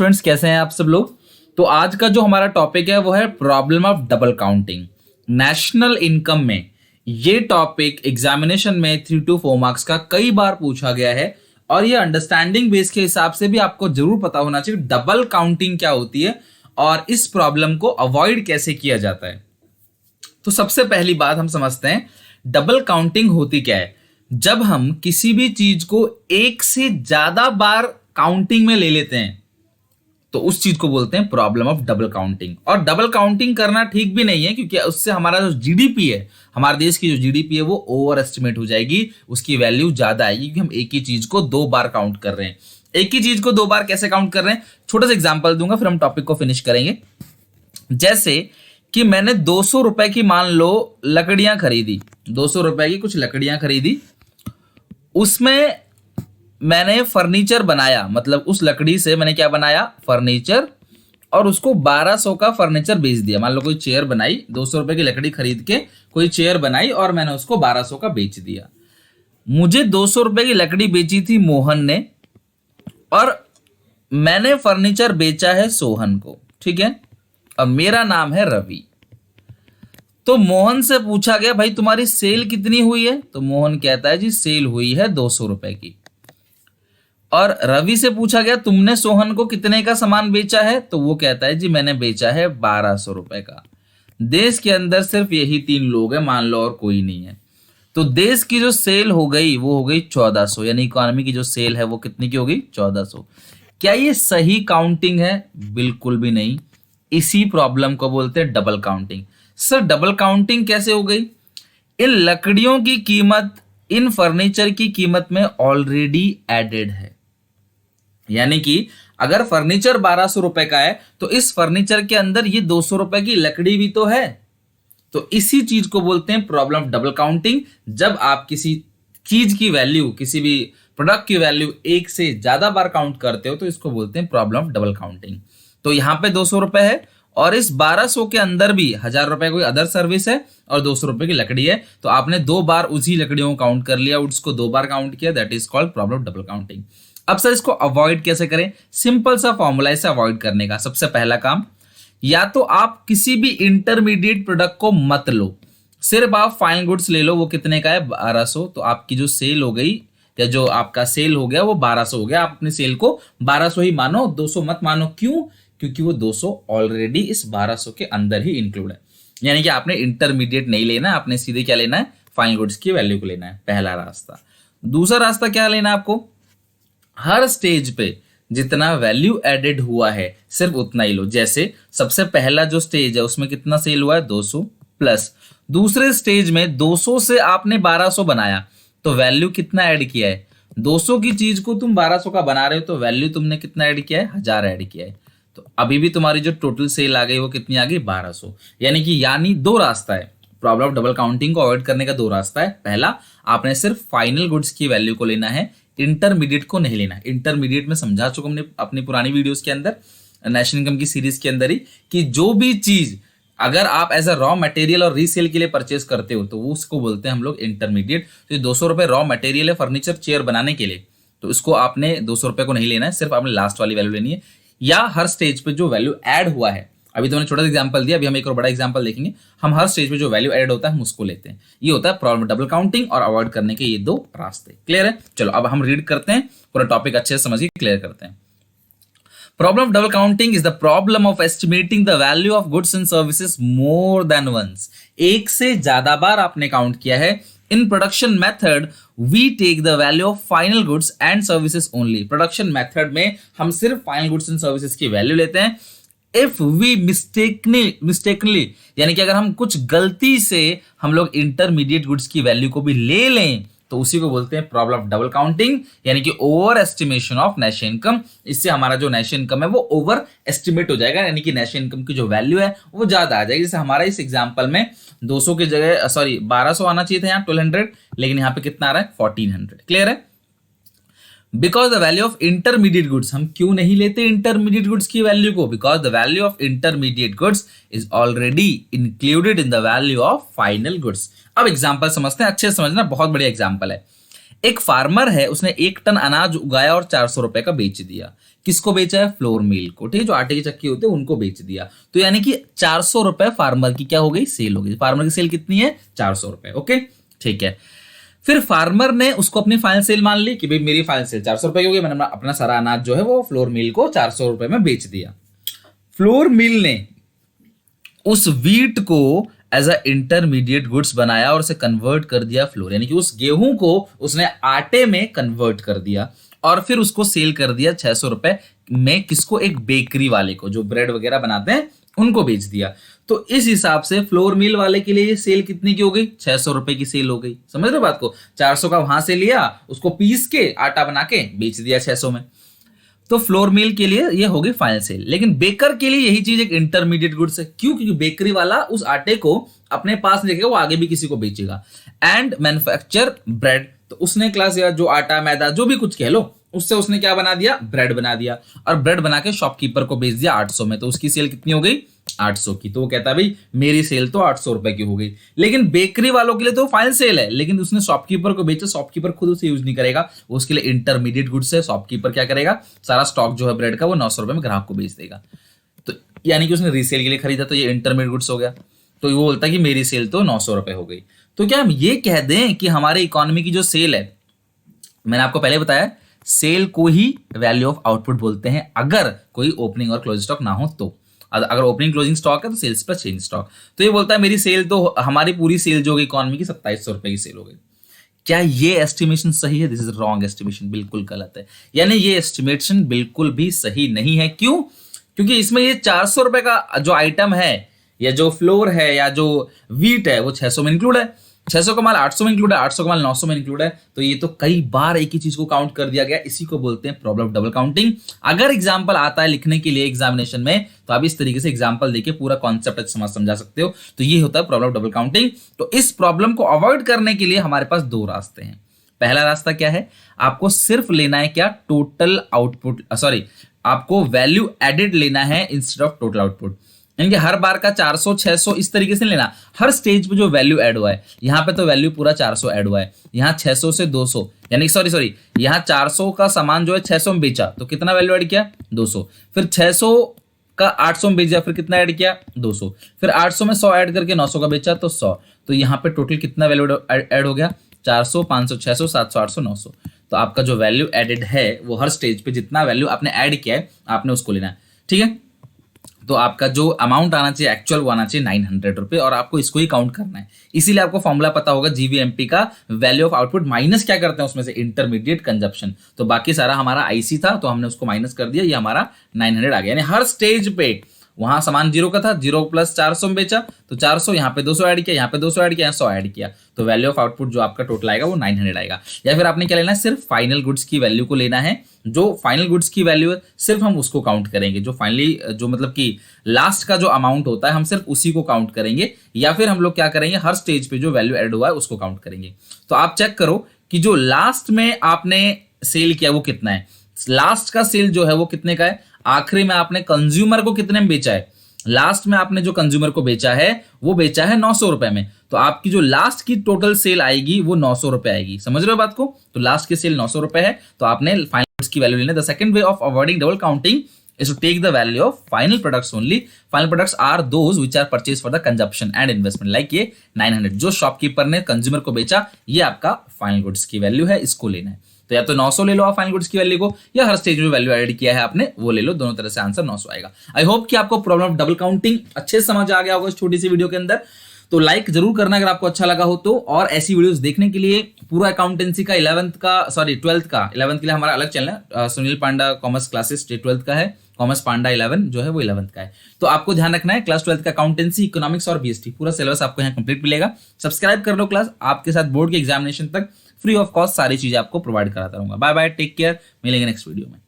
Students कैसे हैं आप सब लोग। तो आज का जो हमारा टॉपिक है वो है problem of double counting national income में। ये टॉपिक एग्जामिनेशन में 3 to 4 मार्क्स का कई बार पूछा गया है और ये अंडरस्टैंडिंग बेस के हिसाब से भी आपको जरूर पता होना चाहिए डबल काउंटिंग क्या होती है और इस प्रॉब्लम को अवॉइड कैसे किया जाता है। तो सबसे पहली बात हम समझते हैं डबल काउंटिंग होती क्या है। जब हम किसी भी चीज को एक से ज्यादा बार काउंटिंग में ले लेते हैं तो उस चीज को बोलते हैं प्रॉब्लम ऑफ डबल काउंटिंग। और डबल काउंटिंग करना ठीक भी नहीं है क्योंकि उससे हमारा जो जीडीपी है, हमारे देश की जो जीडीपी है वो ओवर एस्टिमेट हो जाएगी, उसकी वैल्यू ज्यादा आएगी क्योंकि हम एक ही चीज को 2 बार काउंट कर रहे हैं। एक ही चीज को 2 बार कैसे काउंट कर रहे हैं, छोटा सा एग्जाम्पल दूंगा फिर हम टॉपिक को फिनिश करेंगे। जैसे कि मैंने 200 रुपए की मान लो लकड़ियां खरीदी, 200 रुपए की कुछ लकड़ियां खरीदी, उसमें मैंने फर्नीचर बनाया, मतलब उस लकड़ी से मैंने क्या बनाया, फर्नीचर, और उसको 1200 का फर्नीचर बेच दिया। मान लो कोई चेयर बनाई, 200 रुपए की लकड़ी खरीद के कोई चेयर बनाई और मैंने उसको 1200 का बेच दिया। मुझे 200 रुपए की लकड़ी बेची थी मोहन ने और मैंने फर्नीचर बेचा है सोहन को, ठीक है, और मेरा नाम है रवि। तो मोहन से पूछा गया भाई तुम्हारी सेल कितनी हुई है, तो मोहन कहता है जी सेल हुई है 200 रुपए की। और रवि से पूछा गया तुमने सोहन को कितने का सामान बेचा है, तो वो कहता है जी मैंने बेचा है 1200 रुपए का। देश के अंदर सिर्फ यही 3 लोग हैं, मान लो और कोई नहीं है। तो देश की जो सेल हो गई वो हो गई 1400, यानी इकोनॉमी की जो सेल है वो कितनी की हो गई, 1400। क्या ये सही काउंटिंग है? बिल्कुल भी नहीं। इसी प्रॉब्लम को बोलते हैं double counting. Sir double counting कैसे हो गई? इन लकड़ियों की कीमत इन फर्नीचर की कीमत में ऑलरेडी एडेड है, यानी कि अगर फर्नीचर 1200 रुपए का है तो इस फर्नीचर के अंदर ये 200 रुपए की लकड़ी भी तो है। तो इसी चीज को बोलते हैं प्रॉब्लम ऑफ डबल काउंटिंग। जब आप किसी चीज की वैल्यू, किसी भी प्रोडक्ट की वैल्यू एक से ज्यादा बार काउंट करते हो तो इसको बोलते हैं प्रॉब्लम ऑफ डबल काउंटिंग। तो यहां पे 200 रुपए है और इस 1200 के अंदर भी 1000 रुपए कोई अदर सर्विस है और 200 रुपए की लकड़ी है, तो आपने 2 बार उसी लकड़ियों को काउंट कर लिया, उसको 2 बार काउंट किया, that is called problem of double counting. अब सर इसको अवॉइड कैसे करें? सिंपल सा फॉर्मूला इसे अवॉइड करने का। सबसे पहला काम, या तो आप किसी भी इंटरमीडिएट प्रोडक्ट को मत लो, सिर्फ आप फाइनल गुड्स ले लो। वो कितने का है, 1200। तो आपकी जो सेल हो गई या जो आपका सेल हो गया वो 1200 हो गया। आप अपनी सेल को 1200 ही मानो, 200 मत मानो। क्यों? क्योंकि वो 200 ऑलरेडी इस 1200 के अंदर ही इंक्लूड है। यानी कि आपने इंटरमीडिएट नहीं लेना, आपने सीधे क्या लेना है, फाइनल गुड्स की वैल्यू को लेना है, पहला रास्ता। दूसरा रास्ता क्या लेना है आपको, हर स्टेज पे जितना वैल्यू एडेड हुआ है सिर्फ उतना ही लो। जैसे सबसे पहला जो स्टेज है उसमें कितना सेल हुआ है, 200 प्लस दूसरे स्टेज में 200 से आपने 1200 बनाया तो वैल्यू कितना ऐड किया है, 200 की चीज को तुम 1200 का बना रहे हो तो वैल्यू तुमने कितना ऐड किया है, 1000 ऐड किया है। तो अभी भी तुम्हारी जो टोटल सेल आ गई वो कितनी आ गई, 1200। यानी 2 रास्ता है प्रॉब्लम ऑफ डबल काउंटिंग को अवॉइड करने का। 2 रास्ता है। पहला, आपने सिर्फ फाइनल गुड्स की वैल्यू को लेना है, इंटरमीडिएट को नहीं लेना। इंटरमीडिएट में समझा चुका हमने अपनी पुरानी वीडियोस के अंदर, नेशनल इनकम की सीरीज के अंदर ही, कि जो भी चीज अगर आप एज अ रॉ मटेरियल और रीसेल के लिए परचेस करते हो तो वो उसको बोलते हैं हम लोग इंटरमीडिएट। तो 200 रुपए रॉ मटेरियल है फर्नीचर चेयर बनाने के लिए, तो इसको आपने 200 रुपए को नहीं लेना है, सिर्फ आपने लास्ट वाली वैल्यू लेनी है। या हर स्टेज पे जो वैल्यू ऐड हुआ है, अभी तो मैंने छोटा सा एग्जांपल दिया, अभी हम एक और बड़ा एग्जांपल देखेंगे। हम हर स्टेज पे जो वैल्यू ऐड होता है हम उसको लेते हैं। ये होता है प्रॉब्लम डबल काउंटिंग और अवॉइड करने के ये 2 रास्ते। क्लियर है? चलो अब हम रीड करते हैं, पूरा टॉपिक अच्छे से समझिए, क्लियर करते हैं। Problem of double counting is the problem of estimating the value of goods and services more than once. एक से ज्यादा बार आपने काउंट किया है। In production method, we take the value of final goods and services only. Production method में हम सिर्फ final goods and services की वैल्यू लेते हैं। If we mistakenly यानी कि अगर हम कुछ गलती से हम लोग इंटरमीडिएट गुड्स की वैल्यू को भी ले लें तो उसी को बोलते हैं प्रॉब्लम ऑफ डबल काउंटिंग, यानी कि over estimation of national income. इससे हमारा जो नेशनल इनकम है वो ओवर एस्टिमेट हो जाएगा, यानी कि नेशनल इनकम की जो वैल्यू है वो ज्यादा आ जाएगी। जैसे हमारा इस एग्जांपल में 200 की जगह 1200 आना चाहिए था यहाँ 1200, लेकिन यहाँ पे कितना आ रहा है, 1400। क्लियर है? Because the value of intermediate goods, हम क्यों नहीं लेते इंटरमीडिएट गुड्स की वैल्यू को, because the value of intermediate goods is already included in the value of final goods. अब एग्जांपल समझते हैं, अच्छे से समझना, बहुत बढ़िया एग्जांपल है। एक फार्मर है, उसने 1 टन अनाज उगाया और 400 रुपए का बेच दिया। किसको बेचा है? फ्लोर मिल को, ठीक है, जो आटे की चक्की होते हैं उनको बेच दिया। तो यानी कि 400 रुपए फार्मर की क्या हो गई? सेल हो गई। फार्मर की सेल कितनी है? 400 रुपए। ओके, ठीक है। फिर फार्मर ने उसको अपनी फाइनल सेल मान ली कि भाई मेरी फाइनल सेल 400 रुपए की हो गई, मैंने अपना सारा अनाज जो है वो फ्लोर मिल को 400 रुपए में बेच दिया। फ्लोर मिल ने उस व्हीट को एज अ इंटरमीडिएट गुड्स बनाया और उसे कन्वर्ट कर दिया फ्लोर, यानी कि उस गेहूं को उसने आटे में कन्वर्ट कर दिया और फिर उसको सेल कर दिया 600 रुपए में। किसको? एक बेकरी वाले को, जो ब्रेड वगैरह बनाते हैं उनको बेच दिया। तो इस हिसाब से फ्लोर मिल वाले के लिए ये सेल कितनी की हो गई? 600 रुपए की सेल हो गई। समझ रहे हो बात को? 400 का वहां से लिया, उसको पीस के आटा बना के बेच दिया 600 में। तो फ्लोर मिल के लिए ये होगी फाइनल सेल। लेकिन बेकर के लिए यही चीज एक इंटरमीडिएट गुड्स है। क्यों? क्योंकि बेकरी वाला उस आटे को अपने पास रखेगा, वो आगे भी किसी को बेचेगा। एंड मैन्युफैक्चर ब्रेड, तो उसने क्लास या जो आटा मैदा जो भी कुछ कह लो, उससे उसने क्या बना दिया? ब्रेड बना दिया। और ब्रेड बना के शॉपकीपर को बेच दिया 800 में। तो उसकी सेल कितनी हो गई? 800 की। तो वो कहता है भाई मेरी सेल तो 800 रुपए की हो गई। लेकिन बेकरी वालों के लिए तो फाइनल सेल है, लेकिन उसने शॉपकीपर को बेचा। शॉपकीपर खुद उसे यूज नहीं करेगा, वो उसके लिए इंटरमीडिएट गुड्स है। शॉपकीपर क्या करेगा? सारा स्टॉक जो है ब्रेड का वो 900 रुपए में ग्राहक को बेच देगा। तो यानी कि उसने रीसेल के लिए खरीदा, तो ये इंटरमीडिएट गुड्स हो गया। तो वो बोलता है कि मेरी सेल तो 900 रुपए हो गई। तो क्या हम ये कह दें कि हमारे इकोनॉमी की जो सेल है, मैंने आपको पहले बताया, सेल को ही वैल्यू ऑफ आउटपुट बोलते हैं अगर कोई ओपनिंग और क्लोजिंग स्टॉक ना हो तो। अगर ओपनिंग क्लोजिंग स्टॉक है तो सेल्स प्लस चेंज स्टॉक। तो ये बोलता है मेरी सेल तो, हमारी पूरी सेल जो होगी इकोनॉमी की 2700 रुपए की सेल हो गई। क्या ये एस्टिमेशन सही है? दिस इज रॉन्ग एस्टिमेशन, बिल्कुल गलत है। यानी ये एस्टिमेशन बिल्कुल भी सही नहीं है। क्यों? क्योंकि इसमें ये 400 रुपए का जो आइटम है, या जो फ्लोर है, या जो व्हीट है, वो 600 में इंक्लूड है। 600 का माल 800 में इंक्लूड है, 800 का माल 900 में इंक्लूड है। तो ये तो कई बार एक ही चीज को काउंट कर दिया गया। इसी को बोलते हैं प्रॉब्लम ऑफ डबल काउंटिंग। अगर एग्जांपल आता है लिखने के लिए एग्जामिनेशन में, तो आप इस तरीके से एग्जांपल देके पूरा कॉन्सेप्ट समझा सकते हो। तो ये होता है प्रॉब्लम ऑफ डबल काउंटिंग। तो इस प्रॉब्लम को अवॉइड करने के लिए हमारे पास 2 रास्ते हैं। पहला रास्ता क्या है? आपको सिर्फ लेना है क्या? टोटल आउटपुट, सॉरी, आपको वैल्यू एडेड लेना है इंस्टेड ऑफ टोटल आउटपुट। यानी कि हर बार का 400 600 इस तरीके से लेना। हर स्टेज पे जो वैल्यू ऐड हुआ है, यहाँ पे तो वैल्यू पूरा 400 ऐड हुआ है, यहाँ 600 से 200, यानी सॉरी यहाँ 400 का सामान जो है 600 में बेचा, तो कितना वैल्यू ऐड किया? 200। फिर 600 का 800 में बेच दिया, फिर कितना ऐड किया? 200। फिर 800 में 100 ऐड करके 900 का बेचा, तो 100। तो यहाँ पे टोटल कितना वैल्यू ऐड हो गया? 400, 500, 600, 700, 800, 900। तो आपका जो वैल्यू एडेड है वो हर स्टेज पे जितना वैल्यू आपने ऐड किया है आपने उसको लेना है, ठीक है। तो आपका जो अमाउंट आना चाहिए एक्चुअल वो आना चाहिए 900 रुपए, और आपको इसको ही काउंट करना है। इसीलिए आपको फॉर्मूला पता होगा जीवीएमपी का, वैल्यू ऑफ आउटपुट माइनस क्या करते हैं उसमें से? Intermediate consumption. तो बाकी सारा हमारा आईसी था, तो हमने उसको माइनस कर दिया, ये हमारा 900 आ गया। यानी हर स्टेज पे वहां सामान 0 का था, 0 प्लस 400 में बेचा, तो 400, यहाँ पे 200 ऐड किया, यहाँ पे 200 ऐड किया, यहाँ 100 ऐड किया, तो वैल्यू ऑफ आउटपुट जो आपका टोटल आएगा वो 900 आएगा। या फिर आपने क्या लेना है? सिर्फ फाइनल गुड्स की वैल्यू को लेना है। जो फाइनल गुड्स की वैल्यू है सिर्फ हम उसको काउंट करेंगे, जो फाइनली जो मतलब कि लास्ट का जो अमाउंट होता है हम सिर्फ उसी को काउंट करेंगे। या फिर हम लोग क्या करेंगे? हर स्टेज पे जो वैल्यू ऐड हुआ है उसको काउंट करेंगे। तो आप चेक करो कि जो लास्ट में आपने सेल किया वो कितना है। लास्ट का सेल जो है वो कितने का है? आखिरी में आपने कंज्यूमर को कितने में बेचा है? लास्ट में आपने जो कंज्यूमर को बेचा है वो बेचा है 900 रुपए में, तो आपकी जो लास्ट की टोटल सेल आएगी वो 900 रुपए आएगी। समझ रहे हो बात को? तो लास्ट की सेल 900 रुपए है, तो आपने फाइनल की वैल्यू लेना। The second way of avoiding double counting is to take the value of final products only. Final products are those which are purchased for the consumption and investment. Like ये 900 जो shopkeeper ने consumer को बेचा, ये आपका final goods की value है, इसको लेना है। तो या तो 900 ले लो आप फाइनल गुड्स की वैल्यू को, या हर स्टेज में वैल्यू ऐड किया है आपने वो ले लो। दोनों तरह से आंसर 900 आएगा। आई होप कि आपको प्रॉब्लम ऑफ डबल काउंटिंग अच्छे से समझ आ गया होगा इस छोटी सी वीडियो के अंदर। तो लाइक जरूर करना अगर आपको अच्छा लगा हो तो, और ऐसी वीडियोस देखने के लिए पूरा अकाउंटेंसी का 11th के लिए हमारा अलग चैनल है, सुनील पांडा कॉमर्स क्लासेस, 12th का है, कॉमर्स पांडा 11 जो है वो 11th का है। तो आपको ध्यान रखना है, क्लास 12th का अकाउंटेंसी, इकोनॉमिक्स और बीएसटी पूरा सिलेबस आपको यहाँ कंप्लीट मिलेगा। सब्सक्राइब कर लो क्लास, आपके साथ बोर्ड के एग्जामिनेशन तक फ्री ऑफ कॉस्ट सारी चीजें आपको प्रोवाइड कराता रहूंगा। बाय बाय, टेक केयर, मिलेंगे नेक्स्ट वीडियो में।